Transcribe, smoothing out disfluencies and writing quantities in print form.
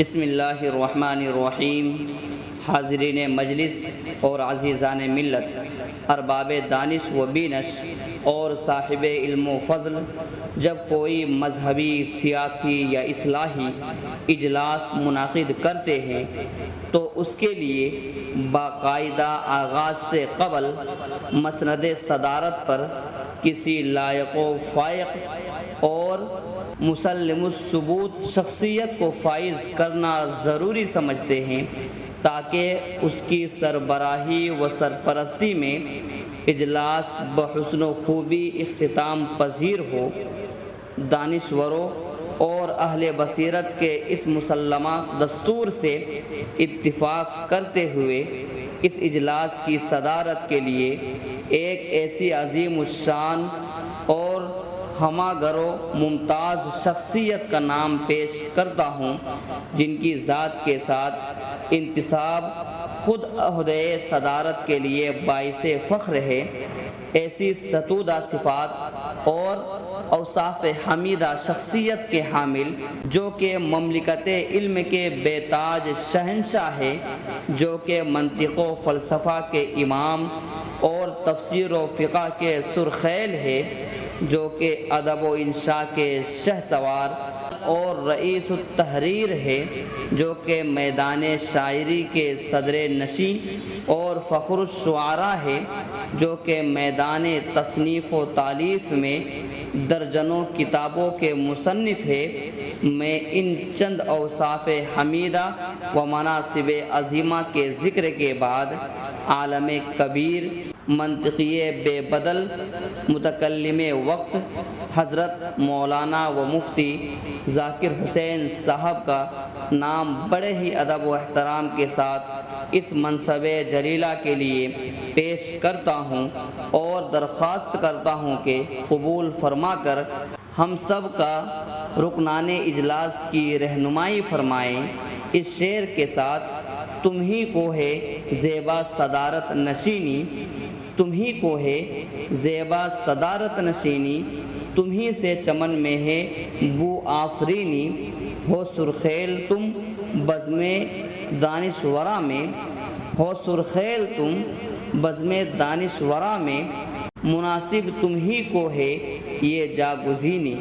بسم اللہ الرحمن الرحیم۔ حاضرین مجلس اور عزیزان ملت، ارباب دانش و بینش اور صاحب علم و فضل، جب کوئی مذہبی، سیاسی یا اصلاحی اجلاس منعقد کرتے ہیں تو اس کے لیے باقاعدہ آغاز سے قبل مسند صدارت پر کسی لائق و فائق اور مسلم الثبوت شخصیت کو فائز کرنا ضروری سمجھتے ہیں تاکہ اس کی سربراہی و سرپرستی میں اجلاس بحسن و خوبی اختتام پذیر ہو۔ دانشوروں اور اہل بصیرت کے اس مسلمہ دستور سے اتفاق کرتے ہوئے اس اجلاس کی صدارت کے لیے ایک ایسی عظیم الشان اور ہمہ و ممتاز شخصیت کا نام پیش کرتا ہوں، جن کی ذات کے ساتھ انتساب خود عہدۂ صدارت کے لیے باعث فخر ہے۔ ایسی ستودہ صفات اور اوصاف حمیدہ شخصیت کے حامل، جو کہ مملکت علم کے بے تاج شہنشاہ ہے، جو کہ منطق و فلسفہ کے امام اور تفسیر و فقہ کے سرخیل ہے، جو کہ ادب و انشاء کے شہسوار اور رئیس التحریر ہے، جو کہ میدان شاعری کے صدر نشین اور فخر الشعراء ہے، جو کہ میدان تصنیف و تالیف میں درجنوں کتابوں کے مصنف ہے۔ میں ان چند اوصاف حمیدہ و مناصب عظیمہ کے ذکر کے بعد عالم کبیر، منطقی بے بدل، متکلم وقت حضرت مولانا و مفتی ذاکر حسین صاحب کا نام بڑے ہی ادب و احترام کے ساتھ اس منصب جلیلہ کے لیے پیش کرتا ہوں اور درخواست کرتا ہوں کہ قبول فرما کر ہم سب کا رکنان اجلاس کی رہنمائی فرمائیں۔ اس شعر کے ساتھ: تم ہی کو ہے زیبا صدارت نشینی، تم ہی کو ہے زیبا صدارت نشینی، تم ہی سے چمن میں ہے بو آفرینی، ہو سرخیل تم بزم دانشورا میں، ہو سرخیل تم بزم دانشورا میں، مناسب تم ہی کو ہے یہ جاگزینی۔